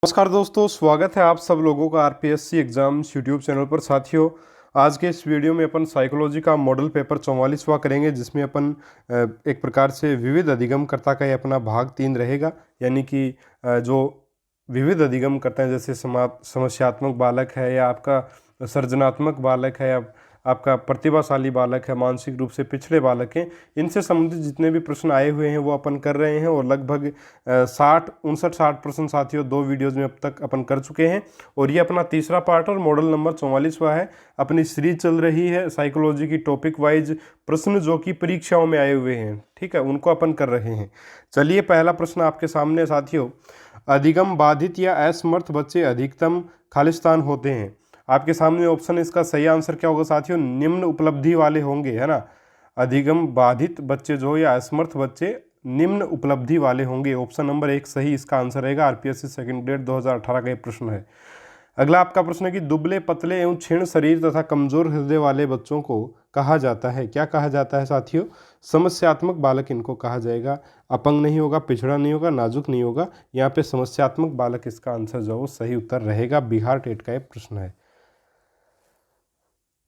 नमस्कार दोस्तों, स्वागत है आप सब लोगों का आरपीएससी एग्जाम्स यूट्यूब चैनल पर। साथियों, आज के इस वीडियो में अपन साइकोलॉजी का मॉडल पेपर 44वां करेंगे, जिसमें अपन एक प्रकार से विविध अधिगमकर्ता का ये अपना भाग 3 रहेगा। यानी कि जो विविध अधिगमकर्ता हैं, जैसे समस्यात्मक बालक है, या आपका सृजनात्मक बालक है, या आपका प्रतिभाशाली बालक है, मानसिक रूप से पिछड़े बालक हैं, इनसे संबंधित जितने भी प्रश्न आए हुए हैं वो अपन कर रहे हैं। और लगभग 60 प्रश्न साथियों 2 वीडियोज़ में अब तक अपन कर चुके हैं, और ये अपना तीसरा पार्ट और मॉडल नंबर 44वां है। अपनी सीरीज चल रही है साइकोलॉजी की टॉपिक वाइज प्रश्न जो कि परीक्षाओं में आए हुए हैं, ठीक है, उनको अपन कर रहे हैं। चलिए, पहला प्रश्न आपके सामने साथियों। अधिगम बाधित या असमर्थ बच्चे अधिकतम खालिस्तान होते हैं। आपके सामने ऑप्शन, इसका सही आंसर क्या होगा साथियों? निम्न उपलब्धि वाले होंगे, है ना। अधिगम बाधित बच्चे जो या असमर्थ बच्चे निम्न उपलब्धि वाले होंगे। ऑप्शन नंबर 1 सही इसका आंसर रहेगा। आरपीएससी सेकंड ग्रेड 2018 का ये प्रश्न है। अगला आपका प्रश्न है कि दुबले पतले एवं क्षीण शरीर तथा कमजोर हृदय वाले बच्चों को कहा जाता है। क्या कहा जाता है साथियों? समस्यात्मक बालक इनको कहा जाएगा। अपंग नहीं होगा, पिछड़ा नहीं होगा, नाजुक नहीं होगा। यहाँ पे समस्यात्मक बालक इसका आंसर जो वो सही उत्तर रहेगा। बिहार टेट का ये प्रश्न है।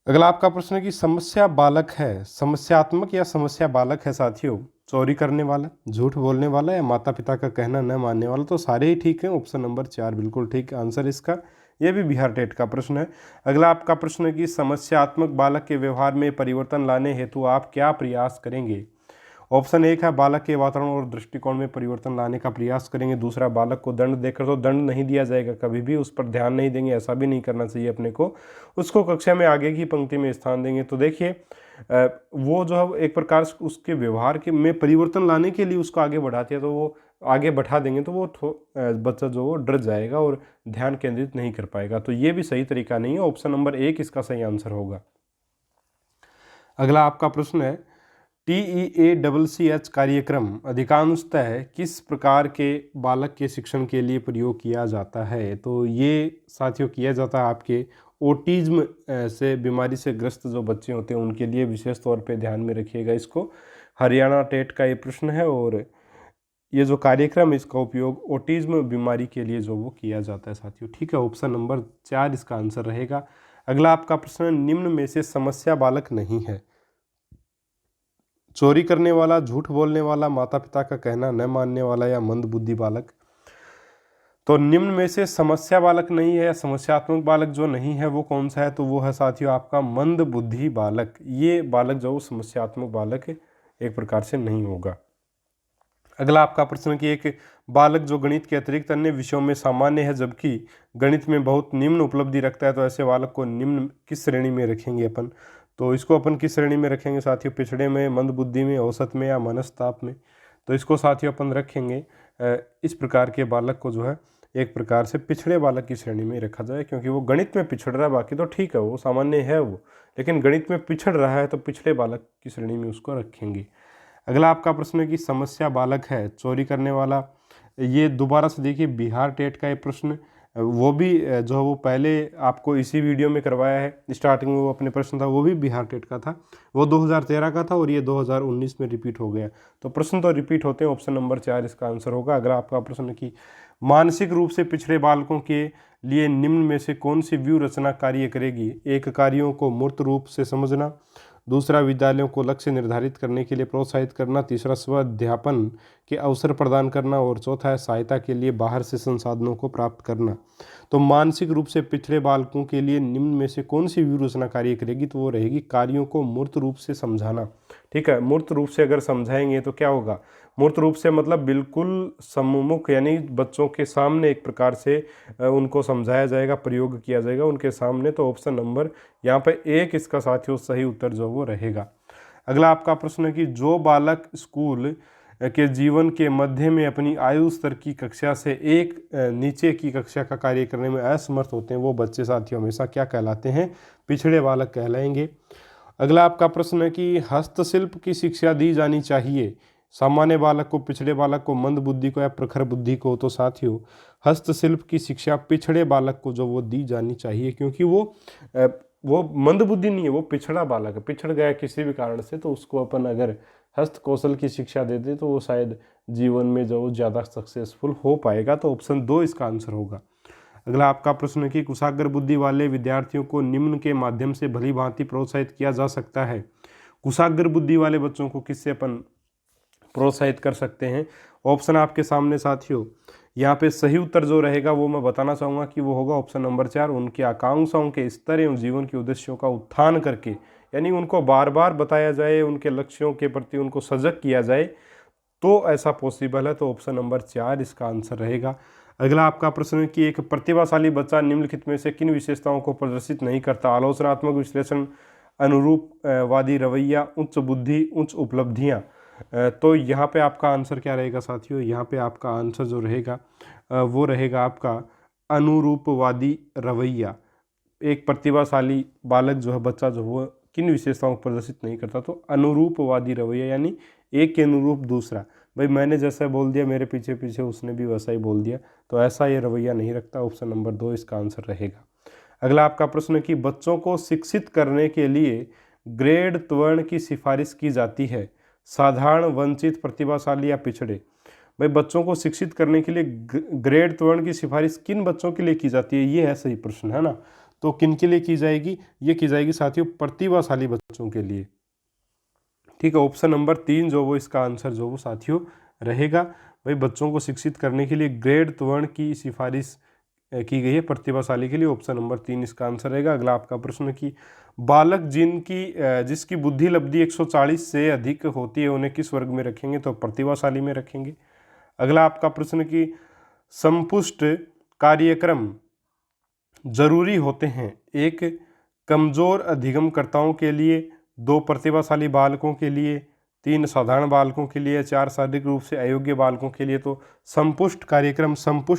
अगला आपका प्रश्न है कि समस्या बालक है, समस्यात्मक या समस्या बालक है साथियों? चोरी करने वाला, झूठ बोलने वाला, या माता पिता का कहना न मानने वाला? तो सारे ही ठीक हैं। ऑप्शन नंबर 4 बिल्कुल ठीक आंसर इसका। यह भी बिहार टेट का प्रश्न है। अगला आपका प्रश्न है कि समस्यात्मक बालक के व्यवहार में परिवर्तन लाने हेतु आप क्या प्रयास करेंगे? ऑप्शन 1 है बालक के वातावरण और दृष्टिकोण में परिवर्तन लाने का प्रयास करेंगे। दूसरा, बालक को दंड देकर तो दंड नहीं दिया जाएगा, कभी भी उस पर ध्यान नहीं देंगे, ऐसा भी नहीं करना चाहिए अपने को। उसको कक्षा में आगे की पंक्ति में स्थान देंगे। तो देखिए, वो जो है एक प्रकार से उसके व्यवहार के में परिवर्तन लाने के लिए उसको आगे बढ़ाते हैं, तो वो आगे बढ़ा देंगे तो वो बच्चा जो वो डर जाएगा और ध्यान केंद्रित नहीं कर पाएगा। तो ये भी सही तरीका नहीं है। ऑप्शन नंबर 1 इसका सही आंसर होगा। अगला आपका प्रश्न है, TEACCH कार्यक्रम अधिकांशतः किस प्रकार के बालक के शिक्षण के लिए प्रयोग किया जाता है? तो ये साथियों किया जाता है आपके ओटिज्म से बीमारी से ग्रस्त जो बच्चे होते हैं उनके लिए। विशेष तौर पे ध्यान में रखिएगा इसको। हरियाणा टेट का ये प्रश्न है, और ये जो कार्यक्रम इसका उपयोग ओटिज्म बीमारी के लिए जो वो किया जाता है साथियों, ठीक है। ऑप्शन नंबर 4 इसका आंसर रहेगा। अगला आपका प्रश्न, निम्न में से समस्या बालक नहीं है। चोरी करने वाला, झूठ बोलने वाला, माता पिता का कहना न मानने वाला, या मंद बुद्धि बालक? तो निम्न में से समस्या बालक नहीं है, समस्यात्मक बालक जो नहीं है वो कौन सा है? तो वो है साथियों आपका मंद बुद्धि बालक। ये बालक जो समस्यात्मक बालक एक प्रकार से नहीं होगा। अगला आपका प्रश्न कि एक बालक जो गणित के अतिरिक्त अन्य विषयों में सामान्य है जबकि गणित में बहुत निम्न उपलब्धि रखता है, तो ऐसे बालक को निम्न किस श्रेणी में रखेंगे अपन? तो इसको अपन किस श्रेणी में रखेंगे साथियों? पिछड़े में, मंद बुद्धि में, औसत में, या मनस्ताप में? तो इसको साथियों अपन रखेंगे इस प्रकार के बालक को जो है एक प्रकार से पिछड़े बालक की श्रेणी में रखा जाए, क्योंकि वो गणित में पिछड़ रहा है, बाकी तो ठीक है, वो सामान्य है वो, लेकिन गणित में पिछड़ रहा है तो पिछड़े बालक की श्रेणी में उसको रखेंगे। अगला आपका प्रश्न है कि समस्या बालक है, चोरी करने वाला। ये दोबारा से देखिए, बिहार टेट का ये प्रश्न, वो भी जो है वो पहले आपको इसी वीडियो में करवाया है। स्टार्टिंग में वो अपने प्रश्न था वो भी बिहार टेट का था, वो 2013 का था, और ये 2019 में रिपीट हो गया। तो प्रश्न तो रिपीट होते हैं। ऑप्शन नंबर 4 इसका आंसर होगा। अगला आपका प्रश्न कि मानसिक रूप से पिछड़े बालकों के लिए निम्न में से कौन सी व्यू रचना कार्य करेगी? एक, कार्यों को मूर्त रूप से समझना। दूसरा, विद्यालयों को लक्ष्य निर्धारित करने के लिए प्रोत्साहित करना। तीसरा, स्व अध्यापन के अवसर प्रदान करना। और चौथा है सहायता के लिए बाहर से संसाधनों को प्राप्त करना। तो मानसिक रूप से पिछड़े बालकों के लिए निम्न में से कौन सी व्यू रचना कार्य करेगी? तो वो रहेगी कार्यों को मूर्त रूप से समझाना, ठीक है। मूर्त रूप से अगर समझाएंगे तो क्या होगा? मूर्त रूप से मतलब बिल्कुल सम्मुख, यानी बच्चों के सामने एक प्रकार से उनको समझाया जाएगा, प्रयोग किया जाएगा उनके सामने। तो ऑप्शन नंबर यहाँ पे 1 इसका साथियों सही उत्तर जो वो रहेगा। अगला आपका प्रश्न है कि जो बालक स्कूल के जीवन के मध्य में अपनी आयु स्तर की कक्षा से एक नीचे की कक्षा का कार्य करने में असमर्थ होते हैं, वो बच्चे साथियों हमेशा क्या कहलाते हैं? पिछड़े बालक कहलाएंगे। अगला आपका प्रश्न है कि हस्तशिल्प की शिक्षा दी जानी चाहिए सामान्य बालक को, पिछड़े बालक को, मंद बुद्धि को, या प्रखर बुद्धि को? तो साथियों हस्तशिल्प की शिक्षा पिछड़े बालक को जो वो दी जानी चाहिए, क्योंकि वो मंद बुद्धि नहीं है, वो पिछड़ा बालक है, पिछड़ गया किसी भी कारण से, तो उसको अपन अगर हस्त कौशल की शिक्षा देते तो वो शायद जीवन में जो ज़्यादा सक्सेसफुल हो पाएगा। तो ऑप्शन 2 इसका आंसर होगा। अगला आपका प्रश्न है कि कुशाग्र बुद्धि वाले विद्यार्थियों को निम्न के माध्यम से भली भांति प्रोत्साहित किया जा सकता है। कुशाग्र बुद्धि वाले बच्चों को किससे अपन प्रोत्साहित कर सकते हैं? ऑप्शन आपके सामने साथियों। यहाँ पे सही उत्तर जो रहेगा वो मैं बताना चाहूँगा कि वो होगा ऑप्शन नंबर 4। उनकी आकांक्षाओं के स्तर एवं जीवन के उद्देश्यों का उत्थान करके, यानी उनको बार बार बताया जाए, उनके लक्ष्यों के प्रति उनको सजग किया जाए, तो ऐसा पॉसिबल है। तो ऑप्शन नंबर 4 इसका आंसर रहेगा। अगला आपका प्रश्न है कि एक प्रतिभाशाली बच्चा निम्नलिखित में से किन विशेषताओं को प्रदर्शित नहीं करता? आलोचनात्मक विश्लेषण, अनुरूपवादी रवैया, उच्च बुद्धि, उच्च उपलब्धियां। तो यहाँ पे आपका आंसर क्या रहेगा साथियों? यहाँ पे आपका आंसर जो रहेगा वो रहेगा आपका अनुरूपवादी रवैया। एक प्रतिभाशाली बालक जो है, बच्चा जो वो किन विशेषताओं को प्रदर्शित नहीं करता? तो अनुरूपवादी रवैया, यानी एक के अनुरूप दूसरा। भाई मैंने जैसा बोल दिया मेरे पीछे पीछे उसने भी वैसा ही बोल दिया, तो ऐसा ये रवैया नहीं रखता। ऑप्शन नंबर 2 इसका आंसर रहेगा। अगला आपका प्रश्न है कि बच्चों को शिक्षित करने के लिए ग्रेड त्वरण की सिफारिश की जाती है। साधारण, वंचित, प्रतिभाशाली या पिछड़े? भाई बच्चों को शिक्षित करने के लिए ग्रेड त्वरण की सिफारिश किन बच्चों के लिए की जाती है? ये है सही प्रश्न, है ना। तो किन के लिए की जाएगी? ये की जाएगी साथियों प्रतिभाशाली बच्चों के लिए। ठीक है, ऑप्शन नंबर 3 जो वो इसका आंसर जो वो साथियों रहेगा। भाई बच्चों को शिक्षित करने के लिए ग्रेड त्वरण की सिफारिश की गई है प्रतिभाशाली के लिए। ऑप्शन नंबर 3 इसका आंसर रहेगा। अगला आपका प्रश्न कि बालक जिसकी बुद्धि लब्धि 140 से अधिक होती है उन्हें किस वर्ग में रखेंगे? तो प्रतिभाशाली में रखेंगे। अगला आपका प्रश्न कि संपुष्ट कार्यक्रम जरूरी होते हैं। 1 कमजोर अधिगमकर्ताओं के लिए, 2 प्रतिभाशाली बालकों के लिए, 3 साधारण बालकों के लिए, 4 शारीरिक रूप से अयोग्य बालकों के लिए। तो संपुष्ट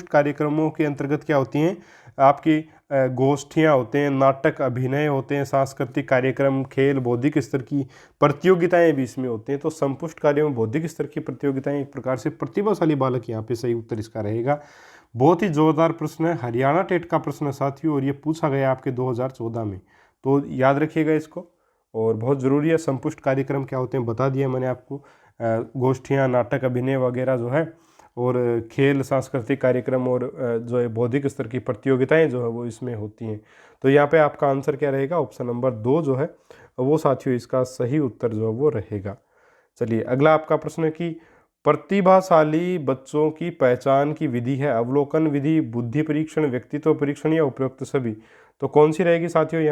कार्यक्रमों के अंतर्गत क्या होती हैं? आपकी गोष्ठियाँ होते हैं, नाटक, अभिनय होते हैं, सांस्कृतिक कार्यक्रम, खेल, बौद्धिक स्तर की प्रतियोगिताएं भी इसमें होती हैं। तो संपुष्ट कार्यों में बौद्धिक स्तर की प्रतियोगिताएं एक प्रकार से प्रतिभाशाली बालक, यहाँ पे सही उत्तर इसका रहेगा। बहुत ही जोरदार प्रश्न है, हरियाणा टेट का प्रश्न है साथियों, और ये पूछा गया आपके 2014 में, तो याद रखिएगा इसको, और बहुत ज़रूरी है। संपुष्ट कार्यक्रम क्या होते हैं बता दिया मैंने आपको। गोष्ठियाँ, नाटक, अभिनय वगैरह जो है, और खेल, सांस्कृतिक कार्यक्रम, और जो है बौद्धिक स्तर की प्रतियोगिताएं जो है वो इसमें होती हैं। तो यहाँ पे आपका आंसर क्या रहेगा? ऑप्शन नंबर 2 जो है वो साथियों इसका सही उत्तर जो है वो रहेगा। चलिए अगला आपका प्रश्न है कि प्रतिभाशाली बच्चों की पहचान की विधि है अवलोकन विधि, बुद्धि परीक्षण, व्यक्तित्व परीक्षण या उपरोक्त सभी? तो कौन सी रहेगी साथियों?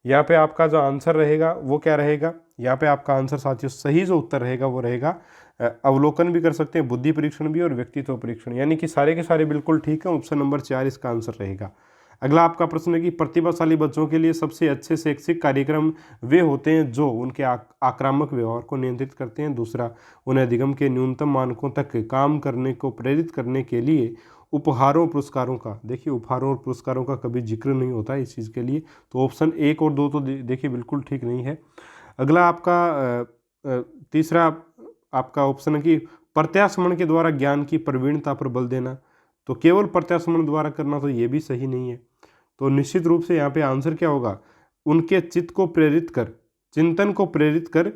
यहाँ पे आपका जो आंसर रहेगा वो क्या रहेगा? यहाँ पे आपका आंसर साथियों सही जो उत्तर रहेगा वो रहेगा अवलोकन भी कर सकते हैं, बुद्धि परीक्षण भी, और व्यक्तित्व परीक्षण, यानी कि सारे के सारे बिल्कुल ठीक है। ऑप्शन नंबर 4 इसका आंसर रहेगा। अगला आपका प्रश्न है कि प्रतिभाशाली बच्चों के लिए सबसे अच्छे शैक्षिक कार्यक्रम वे होते हैं जो उनके आक्रामक व्यवहार को नियंत्रित करते हैं। दूसरा, उन्हें अधिगम के न्यूनतम मानकों तक काम करने को प्रेरित करने के लिए उपहारों पुरस्कारों का, देखिए उपहारों और पुरस्कारों का कभी जिक्र नहीं होता इस चीज़ के लिए। तो ऑप्शन 1 और 2 तो देखिए बिल्कुल ठीक नहीं है। अगला आपका तीसरा आपका ऑप्शन है कि प्रत्यास्मरण के द्वारा ज्ञान की प्रवीणता पर बल देना। तो केवल प्रत्यास्मरण द्वारा करना, तो ये भी सही नहीं है। तो निश्चित रूप से यहाँ पे आंसर क्या होगा? उनके चित्त को प्रेरित कर, चिंतन को प्रेरित कर,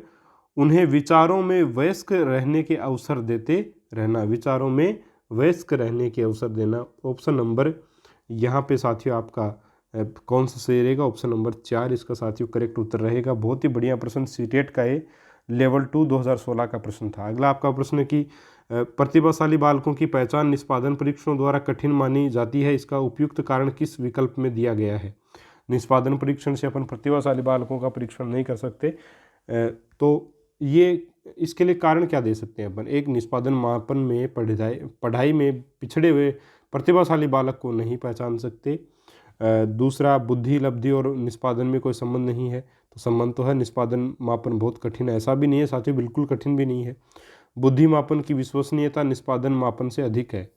उन्हें विचारों में वयस्क रहने के अवसर देते रहना, विचारों में वयस्क रहने के अवसर देना। ऑप्शन नंबर यहाँ पे साथियों आपका कौन सा सही रहेगा? ऑप्शन नंबर 4 इसका साथियों करेक्ट उत्तर रहेगा। बहुत ही बढ़िया प्रश्न, सीटेट का ये लेवल 2 2016 का प्रश्न था। अगला आपका प्रश्न है कि प्रतिभाशाली बालकों की पहचान निष्पादन परीक्षणों द्वारा कठिन मानी जाती है, इसका उपयुक्त कारण किस विकल्प में दिया गया है? निष्पादन परीक्षण से अपन प्रतिभाशाली बालकों का परीक्षण नहीं कर सकते, तो ये इसके लिए कारण क्या दे सकते हैं अपन? एक, निष्पादन मापन में पढ़ाई में पिछड़े हुए प्रतिभाशाली बालक को नहीं पहचान सकते। दूसरा, बुद्धि लब्धि और निष्पादन में कोई संबंध नहीं है। तो संबंध तो है, निष्पादन मापन बहुत कठिन है, ऐसा भी नहीं है साथियों, बिल्कुल कठिन भी नहीं है। बुद्धि मापन की विश्वसनीयता निष्पादन मापन से अधिक है।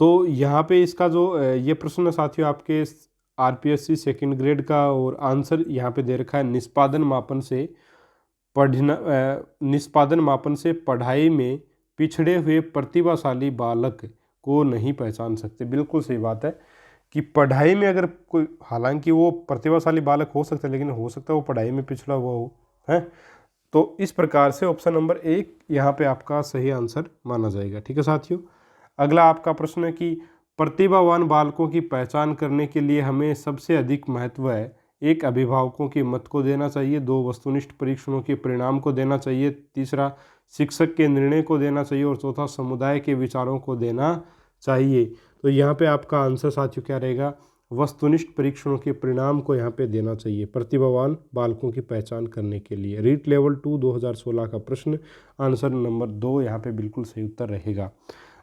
तो यहाँ पे इसका जो ये प्रश्न साथियों आपके आरपीएससी सेकंड ग्रेड का, और आंसर यहाँ पे दे रखा है निष्पादन मापन से पढ़ाई में पिछड़े हुए प्रतिभाशाली बालक को नहीं पहचान सकते। बिल्कुल सही बात है कि पढ़ाई में अगर कोई, हालांकि वो प्रतिभाशाली बालक हो सकता है, लेकिन हो सकता है वो पढ़ाई में पिछड़ा हुआ हो, है। तो इस प्रकार से ऑप्शन नंबर 1 यहाँ पे आपका सही आंसर माना जाएगा। ठीक है साथियों, अगला आपका प्रश्न है कि प्रतिभावान बालकों की पहचान करने के लिए हमें सबसे अधिक महत्व है। 1 अभिभावकों के मत को देना चाहिए, 2 वस्तुनिष्ठ परीक्षणों के परिणाम को देना चाहिए, तीसरा शिक्षक के निर्णय को देना चाहिए और चौथा समुदाय के विचारों को देना चाहिए। तो यहाँ पे आपका आंसर साथियों क्या रहेगा, वस्तुनिष्ठ परीक्षणों के परिणाम को यहाँ पे देना चाहिए प्रतिभावान बालकों की पहचान करने के लिए। रीट लेवल 2 2016 का प्रश्न, आंसर नंबर 2 यहाँ पे बिल्कुल सही उत्तर रहेगा।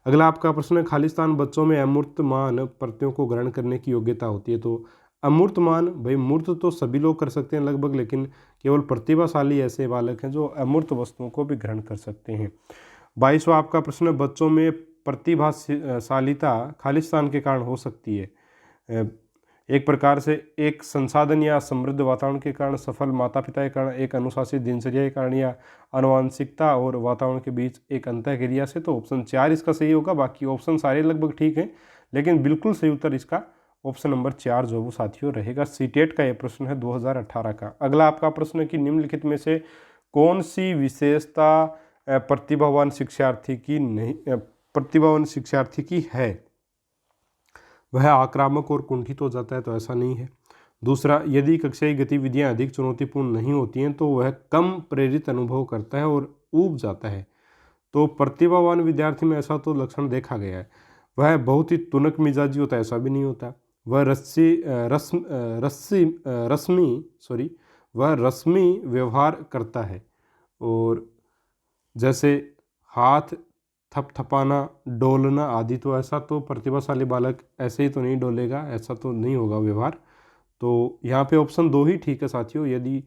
अगला आपका प्रश्न है, खालिस्तान बच्चों में अमूर्तमान प्रत्ययों को ग्रहण करने की योग्यता होती है। तो अमूर्तमान, भाई मूर्त तो सभी लोग कर सकते हैं लगभग, लेकिन केवल प्रतिभाशाली ऐसे बालक हैं जो अमूर्त वस्तुओं को भी ग्रहण कर सकते हैं। 22वां आपका प्रश्न है, बच्चों में प्रतिभाशालीता खालिस्तान के कारण हो सकती है। एक प्रकार से एक संसाधन या समृद्ध वातावरण के कारण, सफल माता पिता के कारण, एक अनुशासित दिनचर्या के कारण, या आनुवंशिकता और वातावरण के बीच एक अंतःक्रिया से। तो ऑप्शन 4 इसका सही होगा। बाकी ऑप्शन सारे लगभग ठीक हैं, लेकिन बिल्कुल सही उत्तर इसका ऑप्शन नंबर 4 जो वो साथियों रहेगा। सीटेट का ये प्रश्न है 2018 का। अगला आपका प्रश्न है कि निम्नलिखित में से कौन सी विशेषता प्रतिभावान शिक्षार्थी की है। वह आक्रामक और कुंठित हो जाता है, तो ऐसा नहीं है। दूसरा, यदि कक्षाई गतिविधियां अधिक चुनौतीपूर्ण नहीं होती हैं तो वह कम प्रेरित अनुभव करता है और ऊब जाता है। तो प्रतिभावान विद्यार्थी में ऐसा तो लक्षण देखा गया है। वह बहुत ही तुनक मिजाजी होता है, ऐसा भी नहीं होता। वह रस्मी व्यवहार करता है, और जैसे हाथ थपथपाना, डोलना आदि, तो ऐसा तो प्रतिभाशाली बालक ऐसे ही तो नहीं डोलेगा, ऐसा तो नहीं होगा व्यवहार। तो यहाँ पे ऑप्शन 2 ही ठीक है साथियों। यदि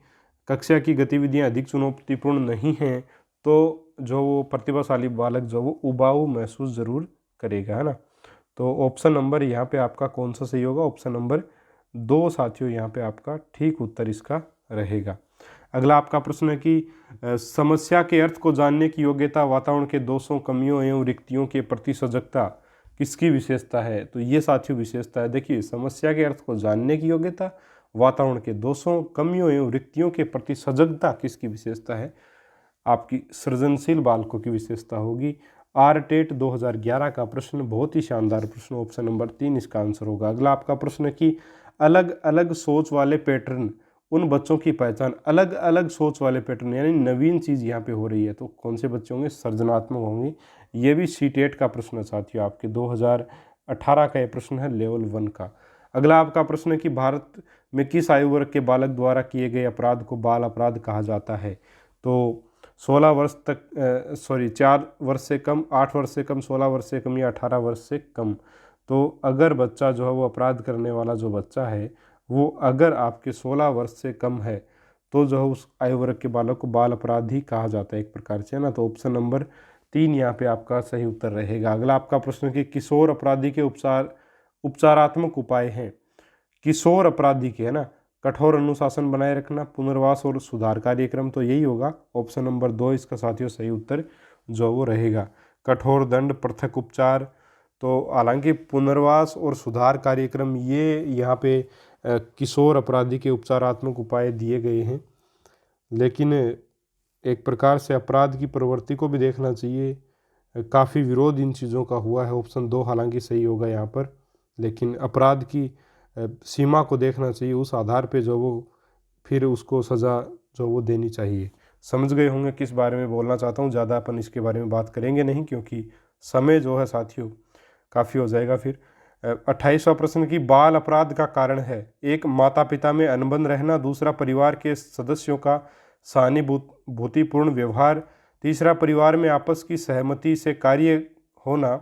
कक्षा की गतिविधियाँ अधिक चुनौतीपूर्ण नहीं हैं तो जो वो प्रतिभाशाली बालक जो वो उबाऊ महसूस ज़रूर करेगा, है ना। तो ऑप्शन नंबर यहाँ पे आपका कौन सा सही होगा, ऑप्शन नंबर 2 साथियों यहाँ पे आपका ठीक उत्तर इसका रहेगा। अगला आपका प्रश्न है कि समस्या के अर्थ को जानने की योग्यता, वातावरण के दोषों, कमियों एवं रिक्तियों के प्रति सजगता किसकी विशेषता है। तो ये साथियों विशेषता है। देखिए, समस्या के अर्थ को जानने की योग्यता, वातावरण के दोषों, कमियों एवं रिक्तियों के प्रति सजगता किसकी विशेषता है, आपकी सृजनशील बालकों की विशेषता होगी। आरटेट 2011 का प्रश्न, बहुत ही शानदार प्रश्न, ऑप्शन नंबर 3 इसका आंसर होगा। अगला आपका प्रश्न है कि अलग अलग सोच वाले पैटर्न, उन बच्चों की पहचान। अलग अलग सोच वाले पैटर्न यानी नवीन चीज़ यहाँ पे हो रही है, तो कौन से बच्चे होंगे, सृजनात्मक होंगे। ये भी सीटेट का प्रश्न है साथियों, आपके 2018 का ये प्रश्न है लेवल 1 का। अगला आपका प्रश्न है कि भारत में किस आयु वर्ग के बालक द्वारा किए गए अपराध को बाल अपराध कहा जाता है। तो 16 वर्ष तक 4 वर्ष से कम, 8 वर्ष से कम, 16 वर्ष से कम या 18 वर्ष से कम। तो अगर बच्चा जो है वो अपराध करने वाला जो बच्चा है वो अगर आपके 16 वर्ष से कम है तो जो है उस आयु वर्ग के बालक को बाल अपराधी कहा जाता है एक प्रकार से, है ना। तो ऑप्शन नंबर 3 यहाँ पे आपका सही उत्तर रहेगा। अगला आपका प्रश्न कि किशोर अपराधी के उपचारात्मक उपाय हैं। किशोर अपराधी के, है ना, कठोर अनुशासन बनाए रखना, पुनर्वास और सुधार कार्यक्रम, तो यही होगा ऑप्शन नंबर 2 इसका साथियों सही उत्तर जो वो रहेगा। कठोर दंड, पृथक उपचार, तो हालांकि पुनर्वास और सुधार कार्यक्रम ये यहाँ पे किशोर अपराधी के उपचारात्मक उपाय दिए गए हैं, लेकिन एक प्रकार से अपराध की प्रवृत्ति को भी देखना चाहिए। काफ़ी विरोध इन चीज़ों का हुआ है। ऑप्शन 2 हालांकि सही होगा यहाँ पर, लेकिन अपराध की सीमा को देखना चाहिए, उस आधार पे जो वो फिर उसको सज़ा जो वो देनी चाहिए। समझ गए होंगे किस बारे में बोलना चाहता हूँ। ज़्यादा अपन इसके बारे में बात करेंगे नहीं, क्योंकि समय जो है साथियों काफ़ी हो जाएगा। फिर 28वां प्रश्न की बाल अपराध का कारण है। 1 माता पिता में अनबन रहना, दूसरा परिवार के सदस्यों का सहानुभूतिपूर्ण व्यवहार, तीसरा परिवार में आपस की सहमति से कार्य होना,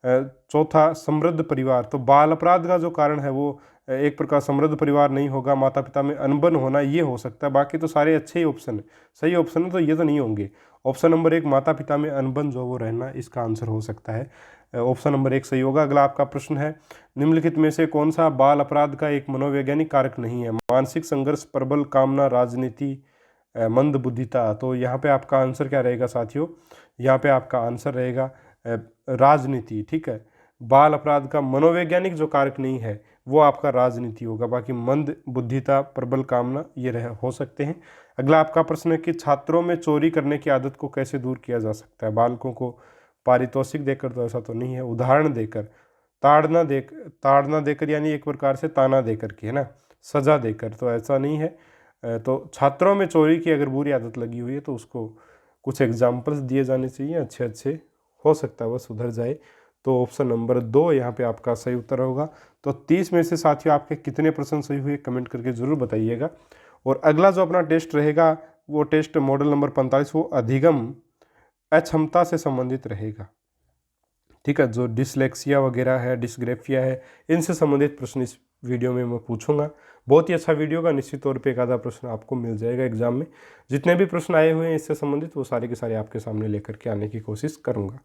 चौथा समृद्ध परिवार। तो बाल अपराध का जो कारण है वो एक प्रकार समृद्ध परिवार नहीं होगा, माता पिता में अनबन होना ये हो सकता है। बाकी तो सारे अच्छे ही ऑप्शन है, सही ऑप्शन है, तो ये तो नहीं होंगे। ऑप्शन नंबर 1 माता पिता में अनबन जो वो रहना, इसका आंसर हो सकता है। ऑप्शन नंबर 1 सही होगा। अगला आपका प्रश्न है निम्नलिखित में से कौन सा बाल अपराध का एक मनोवैज्ञानिक कारक नहीं है। मानसिक संघर्ष, प्रबल कामना, राजनीति, मंद बुद्धिता। तो यहाँ पे आपका आंसर क्या रहेगा साथियों, यहाँ पे आपका आंसर रहेगा राजनीति। ठीक है, बाल अपराध का मनोवैज्ञानिक जो कारक नहीं है वो आपका राजनीति होगा। बाकी मंद बुद्धिता, प्रबल कामना ये हो सकते हैं। अगला आपका प्रश्न है कि छात्रों में चोरी करने की आदत को कैसे दूर किया जा सकता है। बालकों को पारितोषिक देकर तो ऐसा तो नहीं है, उदाहरण देकर, ताड़ना देकर यानी एक प्रकार से ताना देकर के, है ना, सजा देकर तो ऐसा नहीं है। तो छात्रों में चोरी की अगर बुरी आदत लगी हुई है तो उसको कुछ एग्जाम्पल्स दिए जाने चाहिए अच्छे अच्छे, हो सकता है वह सुधर जाए। तो ऑप्शन नंबर 2 यहाँ पे आपका सही उत्तर होगा। तो 30 में से साथियों आपके कितने प्रश्न सही हुए कमेंट करके ज़रूर बताइएगा। और अगला जो अपना टेस्ट रहेगा वो टेस्ट मॉडल नंबर 45, वो अधिगम अक्षमता से संबंधित रहेगा। ठीक है, जो डिसलेक्सिया वगैरह है, डिस्ग्रेफिया है, इनसे संबंधित प्रश्न इस वीडियो में मैं पूछूंगा। बहुत ही अच्छा वीडियो का, निश्चित तौर पे एक आधा प्रश्न आपको मिल जाएगा एग्जाम में। जितने भी प्रश्न आए हुए हैं इससे संबंधित वो सारे के सारे आपके सामने लेकर के आने की कोशिश करूंगा।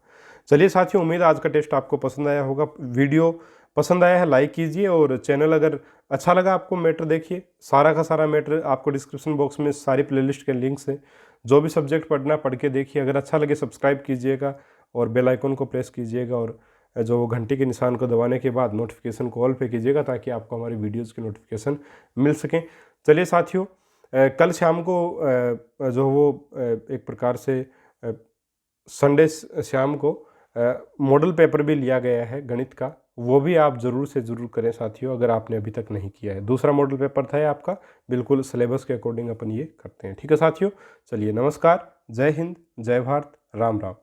चलिए साथियों, उम्मीद है आज का टेस्ट आपको पसंद आया होगा। वीडियो पसंद आया है लाइक कीजिए, और चैनल अगर अच्छा लगा आपको मैटर, देखिए सारा का सारा मैटर आपको डिस्क्रिप्शन बॉक्स में सारी प्लेलिस्ट के लिंक्स हैं, जो भी सब्जेक्ट पढ़ना पढ़ के देखिए। अगर अच्छा लगे सब्सक्राइब कीजिएगा और बेल आइकन को प्रेस कीजिएगा, और जो घंटी के निशान को दबाने के बाद नोटिफिकेशन को ऑल पे कीजिएगा ताकि आपको हमारी वीडियोज़ की नोटिफिकेशन मिल सकें। चलिए साथियों, कल शाम को जो वो एक प्रकार से संडे शाम को मॉडल पेपर भी लिया गया है गणित का, वो भी आप ज़रूर से ज़रूर करें साथियों, अगर आपने अभी तक नहीं किया है। दूसरा मॉडल पेपर था आपका, बिल्कुल सिलेबस के अकॉर्डिंग अपन ये करते हैं। ठीक है साथियों, चलिए नमस्कार, जय हिंद, जय भारत, राम राम।